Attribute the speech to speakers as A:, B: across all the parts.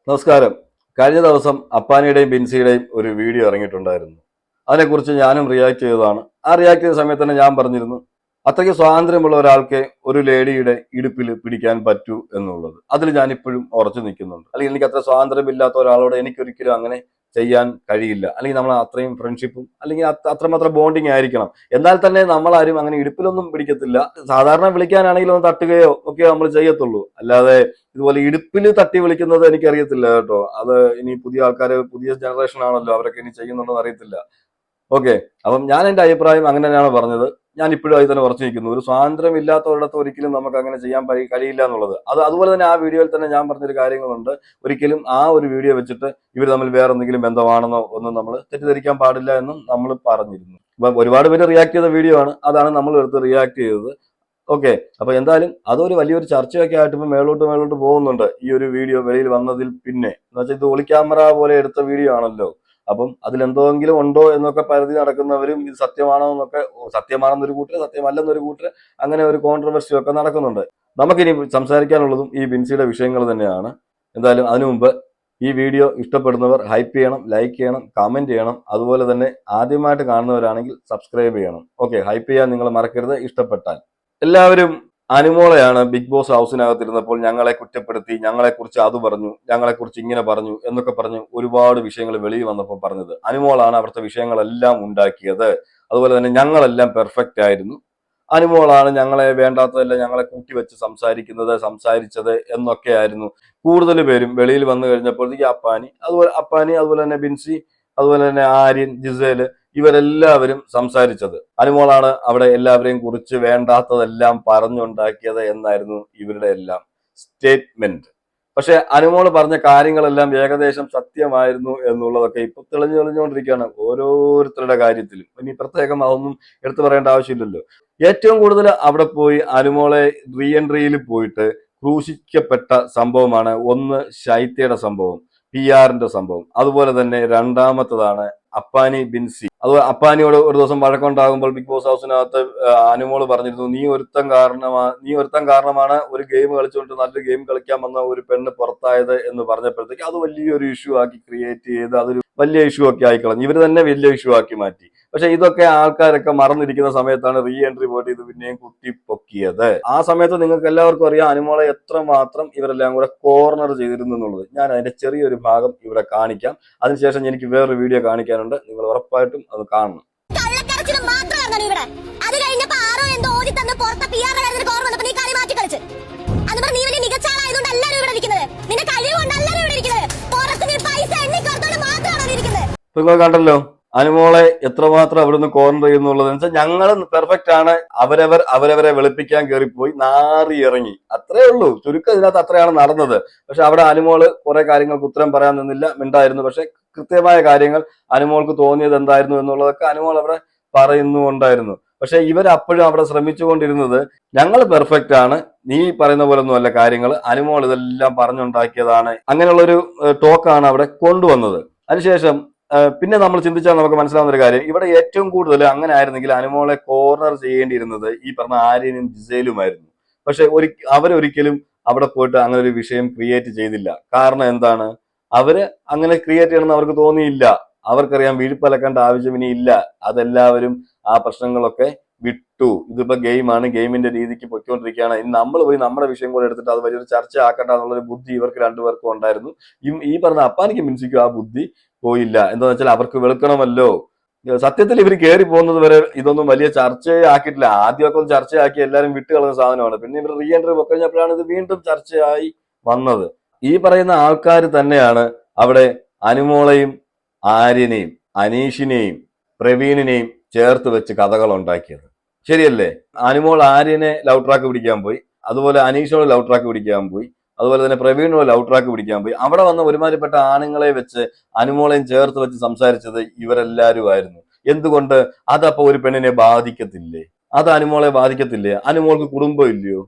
A: നമസ്കാരം. കഴിഞ്ഞ ദിവസം അപ്പാനിയുടെയും ബിൻസിയുടെയും ഒരു വീഡിയോ ഇറങ്ങിയിട്ടുണ്ടായിരുന്നു. അതിനെക്കുറിച്ച് ഞാനും റിയാക്ട് ചെയ്തതാണ്. ആ റിയാക്ട് ചെയ്ത സമയത്ത് തന്നെ ഞാൻ പറഞ്ഞിരുന്നു, അത്രയ്ക്ക് സ്വാതന്ത്ര്യമുള്ള ഒരാൾക്ക് ഒരു ലേഡിയുടെ ഇടുപ്പിൽ പിടിക്കാൻ പറ്റൂ എന്നുള്ളത്. അതിൽ ഞാനിപ്പോഴും ഉറച്ചു നിൽക്കുന്നുണ്ട്. അല്ലെങ്കിൽ എനിക്ക് അത്ര സ്വാതന്ത്ര്യമില്ലാത്ത ഒരാളോട് എനിക്കൊരിക്കലും അങ്ങനെ ചെയ്യാൻ കഴിയില്ല. അല്ലെങ്കിൽ നമ്മൾ അത്രയും ഫ്രണ്ട്ഷിപ്പും അല്ലെങ്കിൽ അത്രമാത്രം ബോണ്ടിങ് ആയിരിക്കണം. എന്നാൽ തന്നെ നമ്മളാരും അങ്ങനെ ഇടുപ്പിലൊന്നും പിടിക്കത്തില്ല. സാധാരണ വിളിക്കാനാണെങ്കിൽ ഒന്ന് തട്ടുകയോ ഒക്കെ നമ്മൾ ചെയ്യത്തുള്ളൂ. അല്ലാതെ ഇതുപോലെ ഇടുപ്പിൽ തട്ടി വിളിക്കുന്നത് എനിക്കറിയത്തില്ല കേട്ടോ. അത് ഇനി പുതിയ ആൾക്കാർ, പുതിയ ജനറേഷൻ ആണല്ലോ, അവരൊക്കെ ഇനി ചെയ്യുന്നുണ്ടോ എന്ന് അറിയത്തില്ല. ഓക്കെ, അപ്പം ഞാൻ എന്റെ അഭിപ്രായം അങ്ങനെ തന്നെയാണ് പറഞ്ഞത്. ഞാൻ ഇപ്പോഴും അതിൽ തന്നെ ഉറച്ചു നിൽക്കുന്നു. ഒരു സ്വാതന്ത്ര്യം ഇല്ലാത്ത ഒരിടത്ത് ഒരിക്കലും നമുക്ക് അങ്ങനെ ചെയ്യാൻ കഴിയില്ല എന്നുള്ളത്. അതുപോലെ തന്നെ ആ വീഡിയോയിൽ തന്നെ ഞാൻ പറഞ്ഞൊരു കാര്യങ്ങളുണ്ട്. ഒരിക്കലും ആ ഒരു വീഡിയോ വെച്ചിട്ട് ഇവർ തമ്മിൽ വേറെ എന്തെങ്കിലും ബന്ധമാണെന്നോ ഒന്നും നമ്മൾ തെറ്റിദ്ധരിക്കാൻ പാടില്ല എന്നും നമ്മൾ പറഞ്ഞിരുന്നു. അപ്പൊ ഒരുപാട് പേര് റിയാക്ട് ചെയ്ത വീഡിയോ ആണ്, അതാണ് നമ്മൾ എടുത്ത് റിയാക്ട് ചെയ്തത്. ഓക്കെ, അപ്പൊ എന്തായാലും അതൊരു വലിയൊരു ചർച്ചയൊക്കെ ആയിട്ട് ഇപ്പൊ മേളോട്ട് പോകുന്നുണ്ട് ഈ ഒരു വീഡിയോ വെളിയിൽ വന്നതിൽ പിന്നെ. എന്ന് വെച്ചാൽ ഇത് ഒളിക്യാമറ പോലെ എടുത്ത വീഡിയോ ആണല്ലോ. അപ്പം അതിലെന്തെങ്കിലും ഉണ്ടോ എന്നൊക്കെ പരതി നടക്കുന്നവരും ഇത് സത്യമാണോ എന്നൊക്കെ, സത്യമാണെന്നൊരു കൂട്ടർ, സത്യമല്ലെന്നൊരു കൂട്ടർ, അങ്ങനെ ഒരു കോൺട്രവേഴ്സി ഒക്കെ നടക്കുന്നുണ്ട്. നമുക്കിനി സംസാരിക്കാനുള്ളതും ഈ ബിൻസിയുടെ വിഷയങ്ങൾ തന്നെയാണ്. എന്തായാലും അതിനു മുമ്പ് ഈ വീഡിയോ ഇഷ്ടപ്പെടുന്നവർ ഹൈപ്പ് ചെയ്യണം, ലൈക്ക് ചെയ്യണം, കമന്റ് ചെയ്യണം. അതുപോലെ തന്നെ ആദ്യമായിട്ട് കാണുന്നവരാണെങ്കിൽ സബ്സ്ക്രൈബ് ചെയ്യണം. ഓക്കെ, ഹൈപ്പ് ചെയ്യാൻ നിങ്ങൾ മറക്കരുത് ഇഷ്ടപ്പെട്ടാൽ. എല്ലാവരും അനുമോളെയാണ് ബിഗ് ബോസ് ഹൗസിനകത്തിരുന്നപ്പോൾ ഞങ്ങളെ കുറ്റപ്പെടുത്തി, ഞങ്ങളെക്കുറിച്ച് അത് പറഞ്ഞു, ഞങ്ങളെക്കുറിച്ച് ഇങ്ങനെ പറഞ്ഞു എന്നൊക്കെ പറഞ്ഞ് ഒരുപാട് വിഷയങ്ങൾ വെളിയിൽ വന്നപ്പോൾ പറഞ്ഞത് അനുമോളാണ് അവിടുത്തെ വിഷയങ്ങളെല്ലാം ഉണ്ടാക്കിയത്. അതുപോലെ തന്നെ ഞങ്ങളെല്ലാം പെർഫെക്റ്റ് ആയിരുന്നു, അനുമോളാണ് ഞങ്ങളെ വേണ്ടാത്തതെല്ലാം ഞങ്ങളെ കൂട്ടിവെച്ച് സംസാരിച്ചത് എന്നൊക്കെ ആയിരുന്നു കൂടുതൽ പേരും വെളിയിൽ വന്നു കഴിഞ്ഞപ്പോഴത്തേക്ക് അതുപോലെ തന്നെ ബിൻസി, അതുപോലെ തന്നെ ആര്യൻ, ജിസേല്, ഇവരെല്ലാവരും സംസാരിച്ചത്. അനുമോളാണ് അവിടെ എല്ലാവരെയും കുറിച്ച് വേണ്ടാത്തതെല്ലാം പറഞ്ഞുണ്ടാക്കിയത് എന്നായിരുന്നു ഇവരുടെ എല്ലാം സ്റ്റേറ്റ്മെന്റ്. പക്ഷെ അനുമോള് പറഞ്ഞ കാര്യങ്ങളെല്ലാം ഏകദേശം സത്യമായിരുന്നു എന്നുള്ളതൊക്കെ ഇപ്പൊ തെളിഞ്ഞുകൊണ്ടിരിക്കുകയാണ് ഓരോരുത്തരുടെ കാര്യത്തിലും. ഇനി പ്രത്യേകം അതൊന്നും എടുത്തു പറയേണ്ട ആവശ്യമില്ലല്ലോ. ഏറ്റവും കൂടുതൽ അവിടെ പോയി അനുമോളെ റീ എൻട്രിയിൽ പോയിട്ട് ക്രൂശിക്കപ്പെട്ട സംഭവമാണ് ഒന്ന് ശൈത്യയുടെ സംഭവം, PR-ന്റെ സംഭവം. അതുപോലെ തന്നെ രണ്ടാമത്തതാണ് അപ്പാനി ബിൻസി. അതുപോലെ അപ്പാനിയോട് ഒരു ദിവസം വഴക്കുണ്ടാകുമ്പോൾ ബിഗ് ബോസ് ഹൗസിനകത്ത് അനുമോള് പറഞ്ഞിരുന്നു, നീ ഒരുത്തൻ കാരണമാണ് ഒരു ഗെയിം കളിച്ചുകൊണ്ട് നല്ലൊരു ഗെയിം കളിക്കാൻ വന്ന ഒരു പെണ്ണ് പുറത്തായത് എന്ന് പറഞ്ഞപ്പോഴത്തേക്ക് അത് വലിയൊരു ഇഷ്യൂ ആക്കി ക്രിയേറ്റ് ചെയ്ത് അതൊരു വലിയ ഇഷ്യൂ ഒക്കെ ആയിക്കളഞ്ഞു. ഇവർ തന്നെ വലിയ ഇഷ്യൂ ആക്കി മാറ്റി. പക്ഷെ ഇതൊക്കെ ആൾക്കാരൊക്കെ മറന്നിരിക്കുന്ന സമയത്താണ് റീ എൻട്രി പോയിട്ട് ഇത് പിന്നെയും കുത്തിപ്പൊക്കിയത്. ആ സമയത്ത് നിങ്ങൾക്ക് എല്ലാവർക്കും അറിയാം അനുമോളെ എത്രമാത്രം ഇവരെല്ലാം കൂടെ കോർണർ ചെയ്തിരുന്നു എന്നുള്ളത്. ഞാൻ അതിന്റെ ചെറിയൊരു ഭാഗം ഇവിടെ കാണിക്കാം. അതിനുശേഷം എനിക്ക് വേറൊരു വീഡിയോ കാണിക്കാനുണ്ട്, നിങ്ങൾ ഉറപ്പായിട്ടും അത് കാണണം. നിങ്ങൾ കണ്ടല്ലോ അനുമോളെ എത്രമാത്രം അവിടുന്ന് കോർണർ ചെയ്യുന്നുള്ളത്. എന്ന് വെച്ചാൽ ഞങ്ങൾ പെർഫെക്റ്റ് ആണ്, അവരവരെ വെളുപ്പിക്കാൻ കയറിപ്പോയി നാറി ഇറങ്ങി, അത്രേ ഉള്ളൂ. ചുരുക്കം ഇതിനകത്ത് അത്രയാണ് നടന്നത്. പക്ഷെ അവിടെ അനുമോള് കുറെ കാര്യങ്ങൾക്ക് ഉത്തരം പറയാൻ നിന്നില്ല, മിണ്ടായിരുന്നു. പക്ഷെ കൃത്യമായ കാര്യങ്ങൾ അനുമോൾക്ക് തോന്നിയത് എന്തായിരുന്നു എന്നുള്ളതൊക്കെ അനുമോൾ അവിടെ പറയുന്നുണ്ടായിരുന്നു. പക്ഷെ ഇവരപ്പോഴും അവിടെ ശ്രമിച്ചുകൊണ്ടിരുന്നത് ഞങ്ങൾ പെർഫെക്റ്റ് ആണ്, നീ പറയുന്ന പോലെ ഒന്നും അല്ല കാര്യങ്ങൾ, അനുമോൾ ഇതെല്ലാം പറഞ്ഞുണ്ടാക്കിയതാണ്, അങ്ങനെയുള്ളൊരു ടോക്കാണ് അവിടെ കൊണ്ടുവന്നത്. അതിനുശേഷം പിന്നെ നമ്മൾ ചിന്തിച്ചാൽ നമുക്ക് മനസ്സിലാവുന്ന ഒരു കാര്യം, ഇവിടെ ഏറ്റവും കൂടുതൽ അങ്ങനെ ആയിരുന്നെങ്കിൽ അനുമോളെ കോർണർ ചെയ്യേണ്ടിയിരുന്നത് ഈ പറഞ്ഞ ആര്യനും ജിസേലുമായിരുന്നു. പക്ഷെ അവരൊരിക്കലും അവിടെ പോയിട്ട് അങ്ങനെ ഒരു വിഷയം ക്രിയേറ്റ് ചെയ്തില്ല. കാരണം എന്താണ്, അവര് അങ്ങനെ ക്രിയേറ്റ് ചെയ്യണമെന്ന് അവർക്ക് തോന്നിയില്ല. അവർക്കറിയാം വിഴുപ്പലക്കേണ്ട ആവശ്യം ഇനി ഇല്ല. അതെല്ലാവരും ആ പ്രശ്നങ്ങളൊക്കെ വിട്ടു. ഇതിപ്പോ ഗെയിമാണ്, ഗെയിമിന്റെ രീതിക്ക് പൊയ്ക്കൊണ്ടിരിക്കുകയാണ്. ഇനി നമ്മൾ പോയി നമ്മുടെ വിഷയം കൂടെ എടുത്തിട്ട് അത് വലിയൊരു ചർച്ച ആക്കണ്ട എന്നുള്ളൊരു ബുദ്ധി ഇവർക്ക് രണ്ടുപേർക്കും ഉണ്ടായിരുന്നു. ഈ പറഞ്ഞ അപ്പാനിക്കും മിൻസിക്കും ആ ബുദ്ധി പോയില്ല. എന്താന്ന് വെച്ചാൽ അവർക്ക് വെളുക്കണമല്ലോ. സത്യത്തിൽ ഇവർ കയറി പോകുന്നത് വരെ ഇതൊന്നും വലിയ ചർച്ചയാക്കിയിട്ടില്ല. ആദ്യമൊക്കെ ഒന്ന് ചർച്ചയാക്കി എല്ലാവരും വിട്ടുകളഞ്ഞ സാധനമാണ്. പിന്നെ ഇവർ റീ എൻട്രി പൊക്കഴിഞ്ഞപ്പോഴാണ് ഇത് വീണ്ടും ചർച്ചയായി വന്നത്. ഈ പറയുന്ന ആൾക്കാർ തന്നെയാണ് അവിടെ അനുമോളെയും ആര്യനെയും അനീഷിനെയും പ്രവീണിനെയും ചേർത്ത് വെച്ച് കഥകൾ ഉണ്ടാക്കിയത്. ശരിയല്ലേ? അനുമോൾ ആര്യനെ ലവ് ട്രാക്ക് പിടിക്കാൻ പോയി, അതുപോലെ അനീഷിനോട് ലവ് ട്രാക്ക് പിടിക്കാൻ പോയി, അതുപോലെ തന്നെ പ്രവീണിനോട് ലവ് ട്രാക്ക് പിടിക്കാൻ പോയി. അവിടെ വന്ന ഒരുമാതിരിപ്പെട്ട ആണുങ്ങളെ വെച്ച് അനുമോളെയും ചേർത്ത് വെച്ച് സംസാരിച്ചത് ഇവരെല്ലാവരും ആയിരുന്നു. എന്തുകൊണ്ട്? അതപ്പോ ഒരു പെണ്ണിനെ ബാധിക്കത്തില്ലേ? അത് അനുമോളെ ബാധിക്കത്തില്ലേ? അനുമോൾക്ക് കുടുംബം ഇല്ലയോ?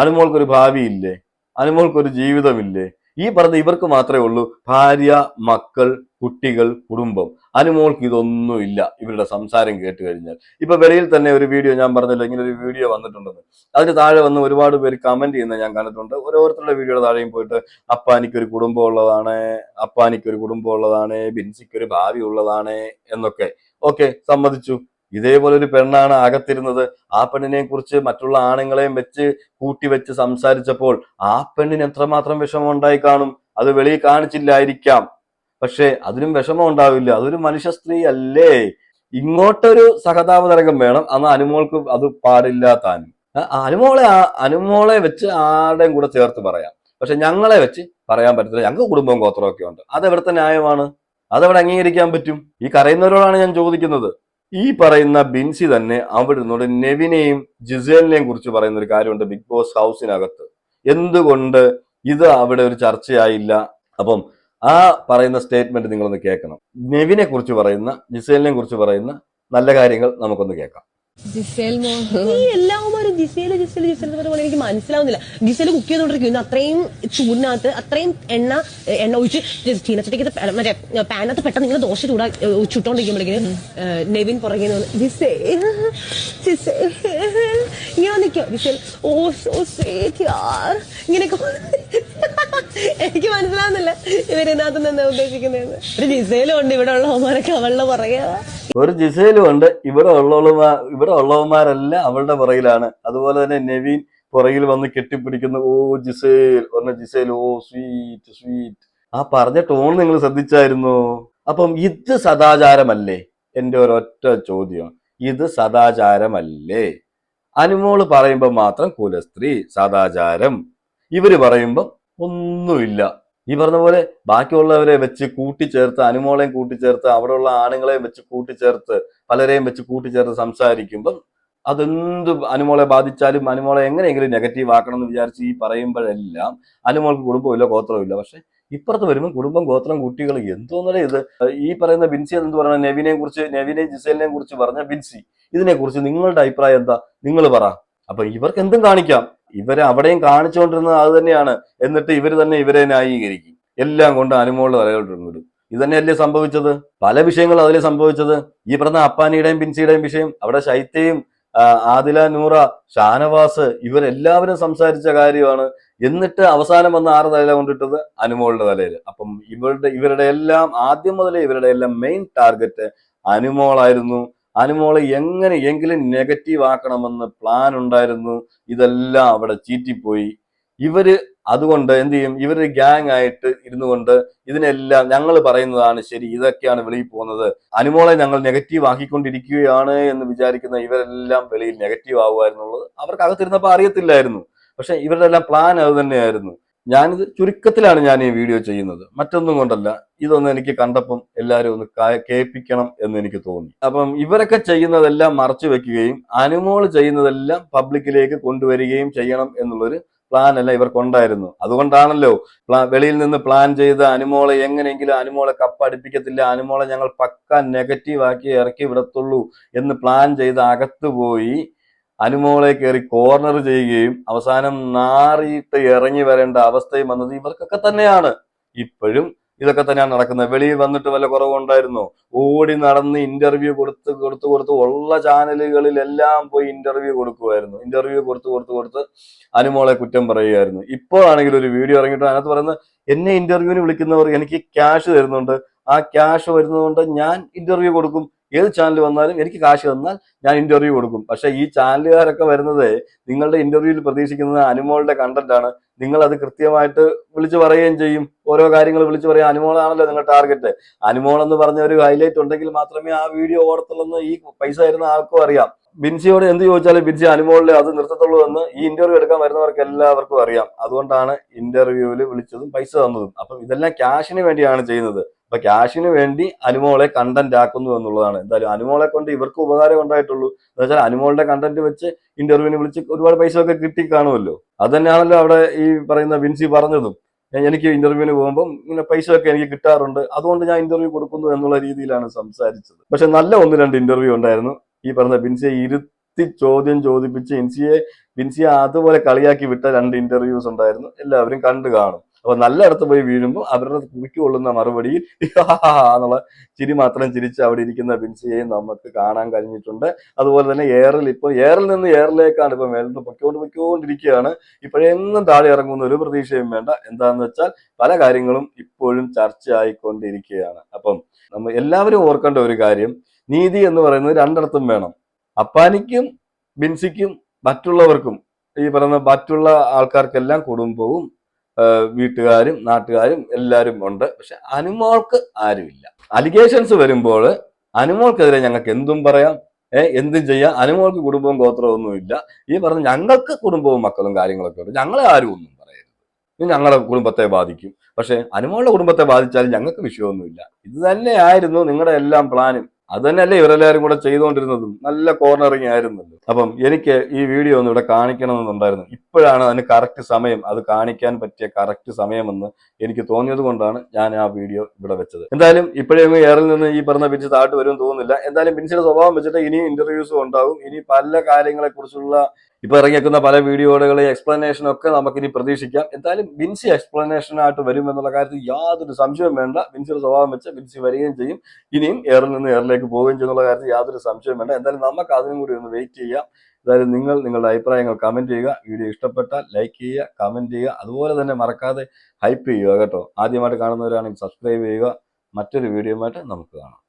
A: അനുമോൾക്കൊരു ഭാവി ഇല്ലേ? അനുമോൾക്കൊരു ജീവിതമില്ലേ? ഈ പറഞ്ഞ ഇവർക്ക് മാത്രമേ ഉള്ളൂ ഭാര്യ, മക്കൾ, കുട്ടികൾ, കുടുംബം. അനുമോൾക്ക് ഇതൊന്നും ഇല്ല. ഇവരുടെ സംസാരം കേട്ട് കഴിഞ്ഞാൽ ഇപ്പൊ വെളിയിൽ തന്നെ ഒരു വീഡിയോ, ഞാൻ പറഞ്ഞല്ലോ ഇങ്ങനെ ഒരു വീഡിയോ വന്നിട്ടുണ്ടെന്ന്, അതിന് താഴെ വന്ന് ഒരുപാട് പേര് കമന്റ് ചെയ്യുന്നത് ഞാൻ കണ്ടിട്ടുണ്ട്. ഓരോരുത്തരുടെ വീഡിയോയുടെ താഴെയും പോയിട്ട് അപ്പാനിക്കൊരു കുടുംബം ഉള്ളതാണ്, അപ്പാനിക്കൊരു കുടുംബം ഉള്ളതാണ്, ബിൻസിക്കൊരു ഭാവി ഉള്ളതാണ് എന്നൊക്കെ. ഓക്കെ, സമ്മതിച്ചു. ഇതേപോലെ ഒരു പെണ്ണാണ് അകത്തിരുന്നത്. ആ പെണ്ണിനെ കുറിച്ച് മറ്റുള്ള ആണുങ്ങളെയും വെച്ച് കൂട്ടി വെച്ച് സംസാരിച്ചപ്പോൾ ആ പെണ്ണിന് എത്രമാത്രം വിഷമം ഉണ്ടായി കാണും. അത് വെളിയിൽ കാണിച്ചില്ലായിരിക്കാം, പക്ഷെ അതിനും വിഷമം ഉണ്ടാവില്ല. അതൊരു മനുഷ്യ സ്ത്രീ അല്ലേ? ഇങ്ങോട്ടൊരു സഹതാപ തരംഗം വേണം, അന്ന് അനുമോൾക്ക് അത് പാടില്ല താനും. അനുമോളെ വെച്ച് ആരുടെയും കൂടെ ചേർത്ത് പറയാം, പക്ഷെ ഞങ്ങളെ വെച്ച് പറയാൻ പറ്റത്തില്ല. ഞങ്ങൾക്ക് കുടുംബവും ഗോത്രവും ഒക്കെ ഉണ്ട്. അതെവിടുത്തെ ന്യായമാണ്? അതെവിടെ അംഗീകരിക്കാൻ പറ്റും? ഈ കരയുന്നവരോടാണ് ഞാൻ ചോദിക്കുന്നത്. ഈ പറയുന്ന ബിൻസി തന്നെ അവിടെ നിന്നോട് നെവിനെയും ജിസേലിനെയും കുറിച്ച് പറയുന്ന ഒരു കാര്യമുണ്ട് ബിഗ് ബോസ് ഹൗസിനകത്ത്. എന്തുകൊണ്ട് ഇത് അവിടെ ഒരു ചർച്ചയായില്ല? അപ്പം ആ പറയുന്ന സ്റ്റേറ്റ്മെന്റ് നിങ്ങളൊന്ന് കേൾക്കണം. നെവിനെ കുറിച്ച് പറയുന്ന, ജിസേലിനെ കുറിച്ച് പറയുന്ന നല്ല കാര്യങ്ങൾ നമുക്കൊന്ന് കേൾക്കാം.
B: എല്ലാവരും ജിസേല് ജിസേല് ജിസേൽ എന്ന് പറഞ്ഞ എനിക്ക് മനസ്സിലാവുന്നില്ല. ജിസേല് കുക്ക് ചെയ്തോണ്ടിരിക്കുന്നു, അത്രയും ചൂടിനകത്ത് അത്രയും എണ്ണ ഒഴിച്ച് ചീനച്ചട്ടിക്ക് മറ്റേ പാനകത്ത് പെട്ടെന്ന് ഇങ്ങനെ ദോശ ചുട്ടോണ്ടിരിക്കുമ്പോഴേക്കും നെവിൻ പുറകെ ജിസേ ജിസേ ഇങ്ങനെ നിൽക്കും. ജിസേൽ ഓ സോ സ്വീറ്റ് യാർ ഇങ്ങനെയൊക്കെ. എനിക്ക് മനസ്സിലാവുന്നില്ല ഇവരിനകത്ത് നിന്ന് ഉദ്ദേശിക്കുന്നതെന്ന്. ഒരു ജിസേലും ഉണ്ട് ഇവിടെ ഉള്ളവന്മാരൊക്കെ അവളുടെ പറയാ.
A: ഒരു ജിസേലും ഉണ്ട് ഇവിടെ ഉള്ളവന്മാരെല്ലാം അവളുടെ പുറകിലാണ്. അതുപോലെ തന്നെ നെവിൻ പുറകിൽ വന്ന് കെട്ടിപ്പിടിക്കുന്നു. ഓ ജിസേൽ, പറഞ്ഞ ജിസേൽ ഓ സ്വീറ്റ് സ്വീറ്റ്. ആ പറഞ്ഞ ടോൺ നിങ്ങൾ ശ്രദ്ധിച്ചായിരുന്നു? അപ്പം ഇത് സദാചാരമല്ലേ? എന്റെ ഒരൊറ്റ ചോദ്യം, ഇത് സദാചാരമല്ലേ? അനുമോള് പറയുമ്പോ മാത്രം കുലസ്ത്രീ സദാചാരം, ഇവര് പറയുമ്പോ ഒന്നുമില്ല. ഈ പറഞ്ഞ പോലെ ബാക്കിയുള്ളവരെ വെച്ച് കൂട്ടിച്ചേർത്ത്, അനുമോളെയും കൂട്ടിച്ചേർത്ത്, അവിടെയുള്ള ആണുങ്ങളെയും വെച്ച് കൂട്ടിച്ചേർത്ത്, പലരെയും വെച്ച് കൂട്ടിച്ചേർത്ത് സംസാരിക്കുമ്പം അതെന്ത് അനുമോളെ ബാധിച്ചാലും അനുമോളെ എങ്ങനെയെങ്കിലും നെഗറ്റീവ് ആക്കണം എന്ന് വിചാരിച്ച് ഈ പറയുമ്പോഴെല്ലാം അനുമോൾക്ക് കുടുംബമില്ല ഗോത്രമില്ല. പക്ഷെ ഇപ്പുറത്ത് വരുമ്പോൾ കുടുംബം, ഗോത്രം, കുട്ടികൾ, എന്തോന്നല്ലേ ഇത്? ഈ പറയുന്ന ബിൻസി എന്ത് പറയുന്നത്, നെവിനെയും ജിസേലിനെയും കുറിച്ച് പറഞ്ഞ ബിൻസി, ഇതിനെ കുറിച്ച് നിങ്ങളുടെ അഭിപ്രായം എന്താ? നിങ്ങൾ പറ. അപ്പൊ ഇവർക്ക് എന്തും കാണിക്കാം. ഇവരെ അവിടെയും കാണിച്ചുകൊണ്ടിരുന്നത് അത് തന്നെയാണ്. എന്നിട്ട് ഇവര് തന്നെ ഇവരെ ന്യായീകരിക്കും. എല്ലാം കൊണ്ട് അനുമോളുടെ തലയിലോട്ടിടും. ഇത് തന്നെയല്ലേ സംഭവിച്ചത്? പല വിഷയങ്ങളും അതിലെ സംഭവിച്ചത്. ഈ പറഞ്ഞ അപ്പാനിയുടെയും ബിൻസിയുടെയും വിഷയം, അവിടെ ശൈത്യയും ആദില, നൂറ, ഷാനവാസ് ഇവരെല്ലാവരും സംസാരിച്ച കാര്യമാണ്. എന്നിട്ട് അവസാനം വന്ന് ആറ് തലയില കൊണ്ടിട്ടത് അനുമോളുടെ തലയിൽ. അപ്പം ഇവരുടെ എല്ലാം ആദ്യം മുതലേ ഇവരുടെ എല്ലാം മെയിൻ ടാർഗറ്റ് അനുമോളായിരുന്നു. അനുമോളെ എങ്ങനെയെങ്കിലും നെഗറ്റീവ് ആക്കണമെന്ന് പ്ലാൻ ഉണ്ടായിരുന്നു. ഇതെല്ലാം അവിടെ ചീറ്റിപ്പോയി. ഇവര് അതുകൊണ്ട് എന്ത് ചെയ്യും? ഇവര് ഗ്യാങ് ആയിട്ട് ഇരുന്നു കൊണ്ട് ഇതിനെല്ലാം ഞങ്ങൾ പറയുന്നതാണ് ശരി, ഇതൊക്കെയാണ് വെളിയിൽ പോകുന്നത്, അനുമോളെ ഞങ്ങൾ നെഗറ്റീവ് ആക്കിക്കൊണ്ടിരിക്കുകയാണ് എന്ന് വിചാരിക്കുന്ന ഇവരെല്ലാം വെളിയിൽ നെഗറ്റീവ് ആവുമായിരുന്നുള്ളത് അവർക്ക് അകത്തിരുന്നപ്പോൾ അറിയത്തില്ലായിരുന്നു. പക്ഷെ ഇവരുടെ എല്ലാം പ്ലാൻ അത് തന്നെയായിരുന്നു. ഞാനിത് ചുരുക്കത്തിലാണ് ഞാൻ ഈ വീഡിയോ ചെയ്യുന്നത്, മറ്റൊന്നും കൊണ്ടല്ല. ഇതൊന്ന് എനിക്ക് കണ്ടപ്പം എല്ലാവരും ഒന്ന് കേൾപ്പിക്കണം എന്ന് എനിക്ക് തോന്നി. അപ്പം ഇവരൊക്കെ ചെയ്യുന്നതെല്ലാം മറച്ചു വെക്കുകയും അനുമോൾ ചെയ്യുന്നതെല്ലാം പബ്ലിക്കിലേക്ക് കൊണ്ടുവരികയും ചെയ്യണം എന്നുള്ളൊരു പ്ലാൻ അല്ല ഇവർക്കുണ്ടായിരുന്നു. അതുകൊണ്ടാണല്ലോ വെളിയിൽ നിന്ന് പ്ലാൻ ചെയ്ത് അനുമോളെ എങ്ങനെയെങ്കിലും അനുമോളെ കപ്പടിപ്പിക്കത്തില്ല, അനുമോളെ ഞങ്ങൾ പക്ക നെഗറ്റീവ് ആക്കി ഇറക്കി വിടത്തുള്ളൂ എന്ന് പ്ലാൻ ചെയ്ത് അകത്ത് പോയി അനുമോളെ കയറി കോർണർ ചെയ്യുകയും അവസാനം നാറിയിട്ട് ഇറങ്ങി വരേണ്ട അവസ്ഥയും വന്നത് ഇവർക്കൊക്കെ തന്നെയാണ്. ഇപ്പോഴും ഇതൊക്കെ തന്നെയാണ് നടക്കുന്നത്. വെളിയിൽ വന്നിട്ട് വല്ല കുറവുണ്ടായിരുന്നോ? ഓടി നടന്ന് ഇന്റർവ്യൂ കൊടുത്ത് ഉള്ള ചാനലുകളിലെല്ലാം പോയി ഇന്റർവ്യൂ കൊടുക്കുമായിരുന്നു. ഇന്റർവ്യൂ കൊടുത്ത് അനുമോളെ കുറ്റം പറയുകയായിരുന്നു. ഇപ്പോഴാണെങ്കിൽ ഒരു വീഡിയോ ഇറങ്ങിയിട്ട് അതിനകത്ത് പറയുന്നത്, എന്നെ ഇന്റർവ്യൂവിന് വിളിക്കുന്നവർ എനിക്ക് ക്യാഷ് തരുന്നുണ്ട്, ആ ക്യാഷ് വരുന്നതുകൊണ്ട് ഞാൻ ഇന്റർവ്യൂ കൊടുക്കും. ഏത് ചാനൽ വന്നാലും എനിക്ക് കാശ് തന്നാൽ ഞാൻ ഇന്റർവ്യൂ കൊടുക്കും. പക്ഷെ ഈ ചാനലുകാരൊക്കെ വരുന്നത് നിങ്ങളുടെ ഇന്റർവ്യൂവിൽ പ്രതീക്ഷിക്കുന്നത് അനുമോളുടെ കണ്ടന്റ് ആണ്. നിങ്ങൾ അത് കൃത്യമായിട്ട് വിളിച്ചു പറയുകയും ചെയ്യും. ഓരോ കാര്യങ്ങൾ വിളിച്ചു പറയാം. അനുമോളാണല്ലോ നിങ്ങൾ ടാർഗറ്റ്. അനുമോൾ എന്ന് പറഞ്ഞ ഒരു ഹൈലൈറ്റ് ഉണ്ടെങ്കിൽ മാത്രമേ ആ വീഡിയോ ഓടത്തുള്ളൂ. ഈ പൈസ തരുന്ന ആർക്കും അറിയാം. ബിൻസിയോട് എന്ത് ചോദിച്ചാലും ബിൻസി അനുമോളിൽ അത് നിർത്തത്തുള്ളൂ എന്ന് ഈ ഇന്റർവ്യൂ എടുക്കാൻ വരുന്നവർക്ക് എല്ലാവർക്കും അറിയാം. അതുകൊണ്ടാണ് ഇന്റർവ്യൂവിൽ വിളിച്ചതും പൈസ തന്നതും. അപ്പം ഇതെല്ലാം ക്യാഷിന് വേണ്ടിയാണ് ചെയ്യുന്നത്. അപ്പൊ ക്യാഷിന് വേണ്ടി അനുമോളെ കണ്ടന്റ് ആക്കുന്നു എന്നുള്ളതാണ്. എന്തായാലും അനുമോളെ കൊണ്ട് ഇവർക്ക് ഉപകാരം ഉണ്ടായിട്ടുള്ളൂ. എന്ന് വെച്ചാൽ അനുമോളുടെ കണ്ടന്റ് വെച്ച് ഇന്റർവ്യൂവിന് വിളിച്ച് ഒരുപാട് പൈസ ഒക്കെ കിട്ടി കാണുമല്ലോ. അത് തന്നെയാണല്ലോ അവിടെ ഈ പറയുന്ന ബിൻസി പറഞ്ഞതും. എനിക്ക് ഇന്റർവ്യൂവിന് പോകുമ്പോൾ ഇങ്ങനെ പൈസ ഒക്കെ എനിക്ക് കിട്ടാറുണ്ട്, അതുകൊണ്ട് ഞാൻ ഇന്റർവ്യൂ കൊടുക്കുന്നു എന്നുള്ള രീതിയിലാണ് സംസാരിച്ചത്. പക്ഷെ നല്ല 1-2 ഇന്റർവ്യൂ ഉണ്ടായിരുന്നു. ഈ പറഞ്ഞ ബിൻസിയെ ഇരുത്തി ചോദ്യം ചോദിപ്പിച്ച് ബിൻസിയെ അതുപോലെ കളിയാക്കി വിട്ട 2 ഇന്റർവ്യൂസ് ഉണ്ടായിരുന്നു. എല്ലാവരും കണ്ടു കാണും. അപ്പൊ നല്ല അടുത്ത് പോയി വീഴുമ്പോൾ അവരുടെ കുറിക്ക് കൊള്ളുന്ന മറുപടിയിൽ എന്നുള്ള ചിരി മാത്രം ചിരിച്ച് അവിടെ ഇരിക്കുന്ന ബിൻസിയെയും നമുക്ക് കാണാൻ കഴിഞ്ഞിട്ടുണ്ട്. അതുപോലെ തന്നെ എയറിൽ നിന്ന് എയറിലേക്കാണ് ഇപ്പൊ മേലോട്ട് പൊയ്ക്കൊണ്ടിരിക്കുകയാണ്. ഇപ്പോഴെങ്ങും താഴെ ഇറങ്ങുന്ന ഒരു പ്രതീക്ഷയും വേണ്ട. എന്താന്ന് വെച്ചാൽ പല കാര്യങ്ങളും ഇപ്പോഴും ചർച്ചയായിക്കൊണ്ടിരിക്കുകയാണ്. അപ്പം നമ്മൾ എല്ലാവരും ഓർക്കേണ്ട ഒരു കാര്യം, നീതി എന്ന് പറയുന്നത് രണ്ടിടത്തും വേണം. അപ്പാനിക്കും ബിൻസിക്കും മറ്റുള്ളവർക്കും ഈ പറയുന്ന മറ്റുള്ള ആൾക്കാർക്കെല്ലാം കുടുംബവും വീട്ടുകാരും നാട്ടുകാരും എല്ലാവരും ഉണ്ട്. പക്ഷെ അനുമോൾക്ക് ആരുമില്ല. അലിഗേഷൻസ് വരുമ്പോൾ അനുമോൾക്കെതിരെ ഞങ്ങൾക്ക് എന്തും പറയാം, എന്തും ചെയ്യാം. അനുമോൾക്ക് കുടുംബവും ഗോത്രവും ഒന്നുമില്ല. ഈ പറഞ്ഞ ഞങ്ങൾക്ക് കുടുംബവും മക്കളും കാര്യങ്ങളൊക്കെ ഉണ്ട്. ഞങ്ങളെ ആരും ഒന്നും പറയരുത്, ഇത് ഞങ്ങളുടെ കുടുംബത്തെ ബാധിക്കും. പക്ഷെ അനുമോളുടെ കുടുംബത്തെ ബാധിച്ചാലും ഞങ്ങൾക്ക് വിഷയമൊന്നുമില്ല. ഇത് തന്നെയായിരുന്നു നിങ്ങളുടെ എല്ലാം പ്ലാനും. അത് തന്നെയല്ലേ ഇവരെല്ലാവരും കൂടെ ചെയ്തുകൊണ്ടിരുന്നതും. നല്ല കോർണറിങ് ആയിരുന്നല്ലോ. അപ്പം എനിക്ക് ഈ വീഡിയോ ഒന്ന് ഇവിടെ കാണിക്കണമെന്നുണ്ടായിരുന്നു. ഇപ്പോഴാണ് അതിന് കറക്റ്റ് സമയം, അത് കാണിക്കാൻ പറ്റിയ കറക്റ്റ് സമയമെന്ന് എനിക്ക് തോന്നിയത് കൊണ്ടാണ് ഞാൻ ആ വീഡിയോ ഇവിടെ വെച്ചത്. എന്തായാലും ഇപ്പോഴെങ്കിലും എയറിൽ നിന്ന് ഈ പറഞ്ഞ ബിൻസി താട്ട് വരുമെന്ന് തോന്നുന്നില്ല. എന്തായാലും ബിൻസിയുടെ സ്വഭാവം വെച്ചിട്ട് ഇനിയും ഇന്റർവ്യൂസും ഉണ്ടാകും. ഇനി പല കാര്യങ്ങളെ കുറിച്ചുള്ള ഇപ്പൊ ഇറങ്ങിയേക്കുന്ന പല വീഡിയോകളെ എക്സ്പ്ലനേഷൻ ഒക്കെ നമുക്കിനി പ്രതീക്ഷിക്കാം. എന്തായാലും ബിൻസി എക്സ്പ്ലനേഷനായിട്ട് വരും എന്നുള്ള കാര്യത്തിൽ യാതൊരു സംശയവും വേണ്ട. ബിൻസിയുടെ സ്വഭാവം വെച്ച് ബിൻസി വരികയും ചെയ്യും. ഇനിയും എയറിൽ നിന്ന് എയറിലേക്ക് പോവുകയും ചെയ്യുന്നുള്ള കാര്യത്തിൽ യാതൊരു സംശയവും വേണ്ട. എന്തായാലും നമുക്ക് അതിനും കൂടി ഒന്ന് വെയിറ്റ് ചെയ്യാം. എന്തായാലും നിങ്ങളുടെ അഭിപ്രായങ്ങൾ കമന്റ് ചെയ്യുക. വീഡിയോ ഇഷ്ടപ്പെട്ടാൽ ലൈക്ക് ചെയ്യുക, കമന്റ് ചെയ്യുക. അതുപോലെ തന്നെ മറക്കാതെ ഹൈപ്പ് ചെയ്യുക കേട്ടോ. ആദ്യമായിട്ട് കാണുന്നവരാണെങ്കിൽ സബ്സ്ക്രൈബ് ചെയ്യുക. മറ്റൊരു വീഡിയോയുമായിട്ട് നമുക്ക് കാണാം.